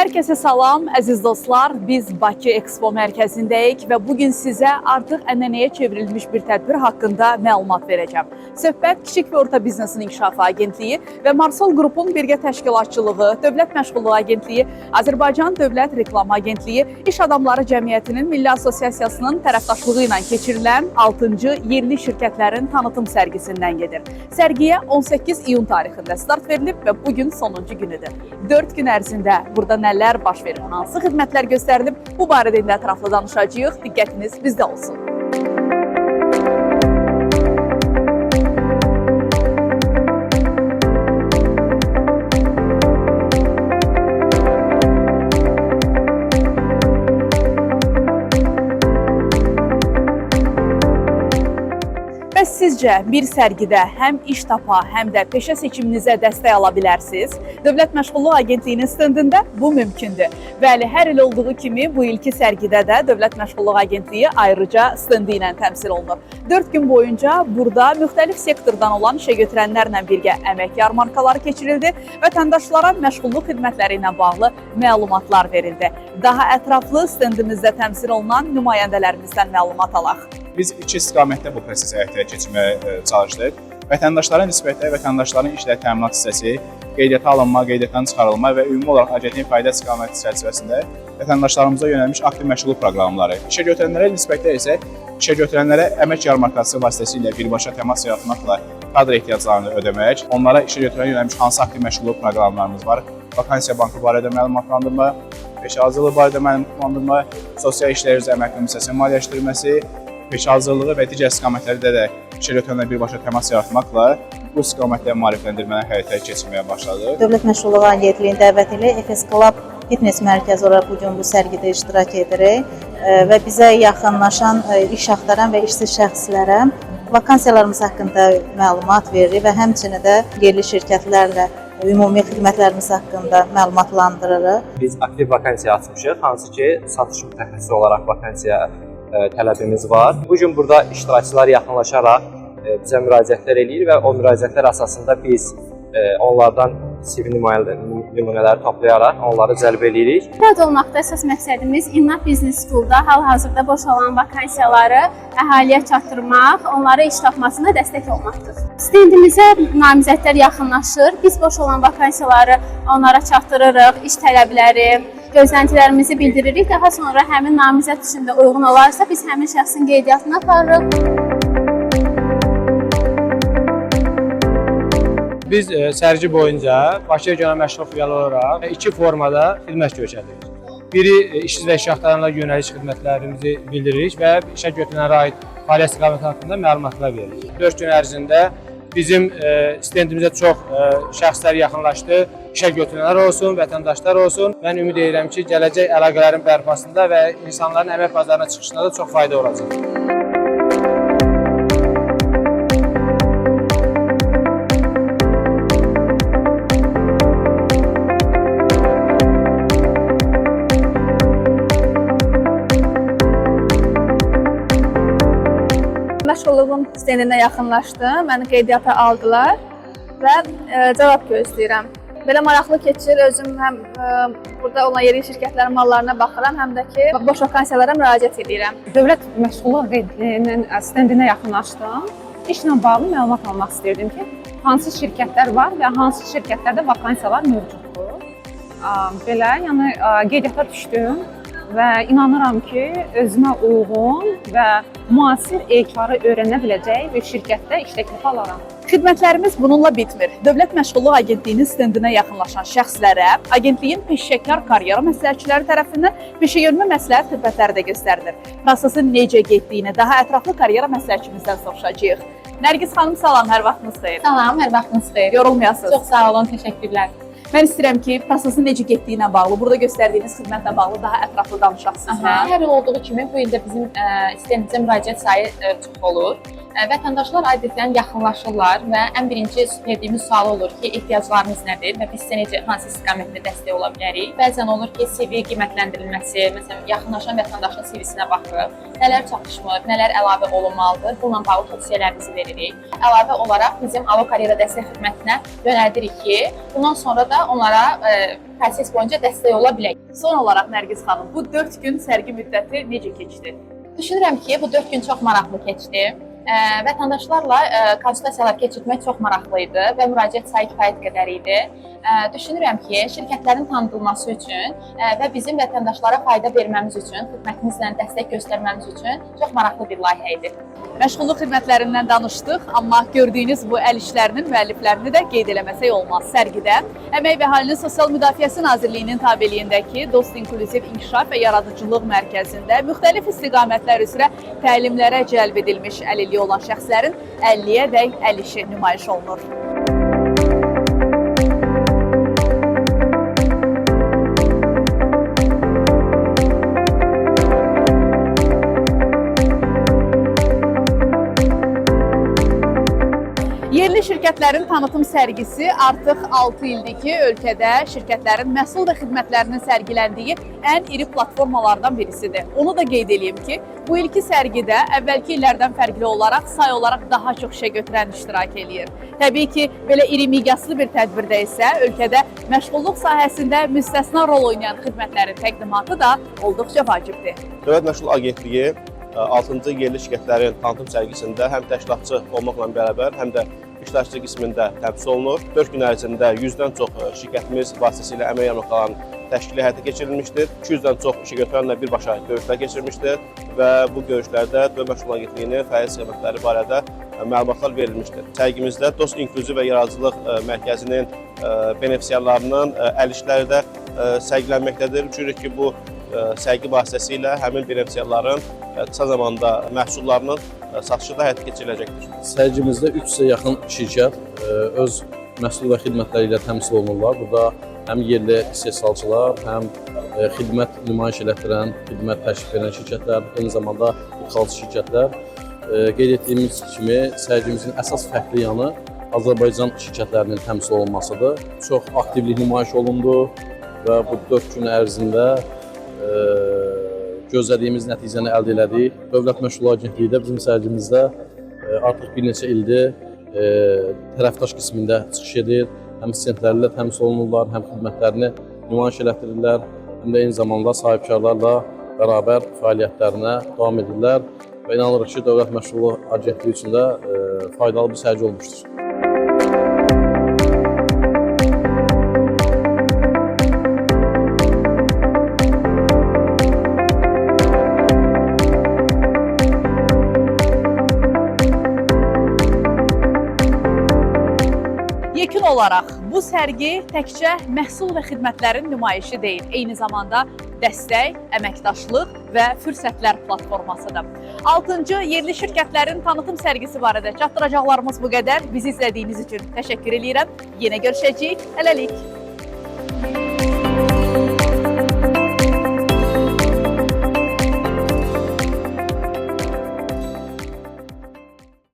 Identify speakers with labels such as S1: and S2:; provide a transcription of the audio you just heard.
S1: Hər kəsə salam, əziz dostlar. Biz Bakı Expo mərkəzindəyik və bugün sizə artıq ənənəyə çevrilmiş bir tədbir haqqında məlumat verəcəm. Söhbət Kiçik və Orta Biznesin İnkişafı Agentliyi və Marsol Qrupun birgə təşkilatçılığı, Dövlət Məşğulluğu Agentliyi, Azərbaycan Dövlət Reklam Agentliyi, İş Adamları Cəmiyyətinin Milli Assosiasiyasının tərəfdaşlığı ilə keçirilən 6-cı yerli şirkətlərin tanıtım sərgisindən gedir. Sərgiyə 18 iyun tarixində start verilib və bugün sonuncu günüdür. 4 gün ərzində burada nələr baş verir, hansı xidmətlər göstərilib, bu barədə indi ətraflı danışacağıq. Diqqətiniz bizdə olsun. Bəs sizcə bir sərgidə həm iş tapa, həm də peşə seçiminizə dəstək ala bilərsiniz? Dövlət Məşğulluğu Agentliyinin stendində bu mümkündür. Bəli, hər il olduğu kimi bu ilki sərgidə də Dövlət Məşğulluğu Agentliyi ayrıca stendi ilə təmsil olunur. 4 gün boyunca burada müxtəlif sektordan olan işə götürənlərlə birgə əmək yarmarkaları keçirildi, vətəndaşlara məşğulluq xidmətləri ilə bağlı məlumatlar verildi. Daha ətraflı stendimizdə təmsil olunan nümayəndələrimizdən məlumat alaq.
S2: Biz iki istiqamətdə bu prosesi həyata keçirməyə çalışdıq. Vətəndaşlara nisbətdə vətəndaşların işlə təminat hissəsi, qeydiyyata alınma, qeydiyyatdan çıxarılma və ümumi olaraq agentliyin fayda istiqaməti çərçivəsində vətəndaşlarımıza yönəlmiş aktiv məşğulluq proqramları. İşə götürənlərə nisbətdə isə işə götürənlərə əmək yarmarkası vasitəsilə birbaşa təmas yaratmaqla kadr ehtiyaclarını ödəmək, onlara işə götürənə yönəlmiş hansı aktiv məşğulluq proqramlarımız var, vakansiya bankı barədə məlumatlandırma, peşə hazırlığı barədə məlumatlandırma, sosial işlər üzrə əmək komissiyasının maliyyələşdirilməsi, peşə hazırlığı və digər istiqamətlərdə də işə götürənlərlə birbaşa təmas yaratmaqla bu istiqamətdə maarifləndirməni həyata keçirməyə başladıq.
S3: Dövlət Məşğulluğu Agentliyinin dəvəti ilə Efes Club Fitness mərkəzi olaraq bugün bu sərgidə iştirak edirik və bizə yaxınlaşan iş axtaran və işsiz şəxslərə vakansiyalarımız haqqında məlumat verir və həmçinin də yerli şirkətlərlə ümumi xidmətlərimiz haqqında məlumatlandırırıq.
S4: Biz aktiv vakansiya açmışıq, hansı ki satış mütəxəssisi olaraq vakansiya tələbimiz var. Bugün burada iştirakçılar yaxınlaşaraq bizə müraciətlər eləyir və o müraciətlər əsasında biz onlardan CV nümunələri toplayaraq onları cəlb edirik.
S5: Burada olmaqda əsas məqsədimiz İnnat Business School-da hal-hazırda boş olan vakansiyaları əhaliyə çatdırmaq, onlara iş tapmasına dəstək olmaqdır. Stendimizə namizədlər yaxınlaşır, biz boş olan vakansiyaları onlara çatdırırıq, iş tələbləri, gözləntilərimizi bildiririk. Daha sonra həmin namizəd üçün də uyğun olarsa biz həmin şəxsin qeydiyyatını aparırıq.
S6: Biz sərgi boyunca Bakı regional məşğulluq filialı olaraq iki formada xidmət göstəririk. Biri işsiz və iş axtaranlara yönəliş xidmətlərimizi bildiririk və işə götürənlərə aid fəaliyyət istiqaməti haqqında məlumatlar veririk. 4 gün ərzində bizim stendimizə çox şəxslər yaxınlaşdı. İşə götürənlər olsun, vətəndaşlar olsun. Mən ümid edirəm ki, gələcək əlaqələrin bərpasında və insanların əmək bazarına çıxışında da çox fayda olacaq.
S7: Məşğulluğun stendinə yaxınlaşdım, məni qeydiyyata aldılar və cavab gözləyirəm. Belə maraqlı keçir, özüm həm burada olan yerli şirkətlərin mallarına baxıram, həm də ki, boş vakansiyalara müraciət edirəm.
S8: Dövlət Məşğulluğu Agentliyinin stendinə yaxınlaşdım. İşlə bağlı məlumat almaq istirdim ki, hansı şirkətlər var və hansı şirkətlərdə vakansiyalar mövcuddur. Belə, yəni qeydiyyata düşdüm və inanıram ki, özümə uyğun və müasir HR-ı öyrənə biləcək bir şirkətdə iş təklifi alaram.
S1: Xidmətlərimiz bununla bitmir. Dövlət Məşğulluğu Agentliyinin stendinə yaxınlaşan şəxslərə agentliyin peşəkar karyera məsləhətçiləri tərəfindən peşəyönümü məsləhət xidmətləri də göstərilir. Prosesin necə getdiyini daha ətraflı karyera məsləhətçimizdən soruşacağıq. Nərgiz xanım, salam, hər vaxtınız xeyir.
S9: Salam, hər vaxtınız xeyir.
S1: Yorulmayasınız.
S9: Çox sağ olun, təşəkkürlər.
S1: Mən istəyirəm ki, prosesin necə getdiyi ilə bağlı, burada göstərdiyiniz xidmətlə bağlı daha ətraflı danışaq sizlə.
S9: Hər il olduğu kimi bu ildə bizim stendimizə müraciət sayı çox olur. Vətəndaşlar adətən yaxınlaşırlar və ən birinci verdiyimiz sual olur ki, ehtiyaclarınız nədir və biz sizə necə, hansı istiqamətdə dəstək ola bilərik. Bəzən olur ki, CV qiymətləndirilməsi, məsələn, yaxınlaşan vətəndaşın CV-sinə baxırıq, nələr çatışmır, nələr əlavə olunmalıdır, bununla bağlı tövsiyələrimizi veririk. Əlavə olaraq bizim Alo Karyera dəstək xidmətinə yönəldirik ki, bundan sonra da onlara proses boyunca dəstək ola bilək.
S1: Son olaraq Nərgiz xanım, bu 4 gün sərgi müddəti necə keçdi?
S9: Düşünürəm ki, bu 4 gün çox maraqlı keçdi. Vətəndaşlarla konsultasiyalar keçirmək çox maraqlı idi və müraciət sayı kifayət qədər idi. Düşünürəm ki, şirkətlərin tanıdılması üçün və bizim vətəndaşlara fayda verməmiz üçün, xidmətimizlə dəstək göstərməmiz üçün çox maraqlı bir layihə idi.
S1: Məşğulluq xidmətlərindən danışdıq, amma gördüyünüz bu əl işlərinin müəlliflərini də qeyd eləməsək olmaz. Sərgidə Əmək və Əhalinin Sosial Müdafiəsi Nazirliyinin tabeliyindəki Dost İnklüziv İnkişaf və Yaradıcılıq Mərkəzində müxtəlif istiqamətlər üzrə təlimlərə cəlb edilmiş əlilliyi olan şəxslərin 50-yədək əl işi nümayiş olunur. Yerli şirkətlərin tanıtım sərgisi artıq 6 ildir ki, ölkədə şirkətlərin məhsul və xidmətlərinin sərgiləndiyi ən iri platformalardan birisidir. Onu da qeyd edeyim ki, bu ilki sərgidə əvvəlki illərdən fərqli olaraq say olaraq daha çox işə götürən iştirak eləyir. Təbii ki, belə iri miqyaslı bir tədbirdə isə ölkədə məşğulluq sahəsində müstəsna rol oynayan xidmətlərin təqdimatı da olduqca vacibdir.
S10: Dövlət Məşğul Agentliyi 6-cı yerli şirkətlərin tanıtım sərgisində həm təşkilatçı olmaqla bərabər, həm də iştirakçı qismində təmsil olunur. 4 gün ərzində 100-dən çox şirkətimiz vasitəsilə əmək yarmarkalarının təşkili həyata keçirilmişdir. 200-dən çox işə götürənlə birbaşa görüşlər keçirilmişdir və bu görüşlərdə Dövlət Məşğul Agentliyinin fəaliyyət istiqamətləri barədə məlumatlar verilmişdir. Sərgimizdə Dost İnklüziv və Yaradıcılıq Mərkəzinin benefisiarlarının əl işləri də sərgilənməkdədir. Düşünürük ki, bu sərgi vasitəsilə həmin benefisiarların qısa zamanda məhsullarının satışı da həyata keçiriləcəkdir.
S11: Sərgimizdə 300-ə yaxın şirkət öz məhsul və xidmətləri ilə təmsil olunurlar. Burada həm yerli istehsalçılar, həm xidmət nümayiş elətdirən, xidmət təşkil edən şirkətlər, eyni zamanda ixalçı şirkətlər. Qeyd etdiyimiz kimi sərgimizin əsas fərqli yanı Azərbaycan şirkətlərinin təmsil olunmasıdır. Çox aktivlik nümayiş olundu və bu 4 gün ərzində gözlədiyimiz nəticəni əldə elədik. Dövlət Məşğul Agentliyi də bizim sərgimizdə artıq bir neçə ildir tərəfdaş qismində çıxış edir. Həm stendlərlə təmsil olunurlar, həm xidmətlərini nümayiş elətdirirlər, həm də eyni zamanda sahibkarlarla bərabər fəaliyyətlərinə davam edirlər və inanırıq ki, Dövlət Məşğul Agentliyi üçün də faydalı bir sərgi olmuşdur.
S1: Yekun olaraq bu sərgi təkcə məhsul və xidmətlərin nümayişi deyil, eyni zamanda dəstək, əməkdaşlıq və fürsətlər platformasıdır. 6-cı yerli şirkətlərin tanıtım sərgisi barədə çatdıracaqlarımız bu qədər. Bizi izlədiyiniz üçün təşəkkür edirəm. Yenə görüşəcəyik. Hələlik.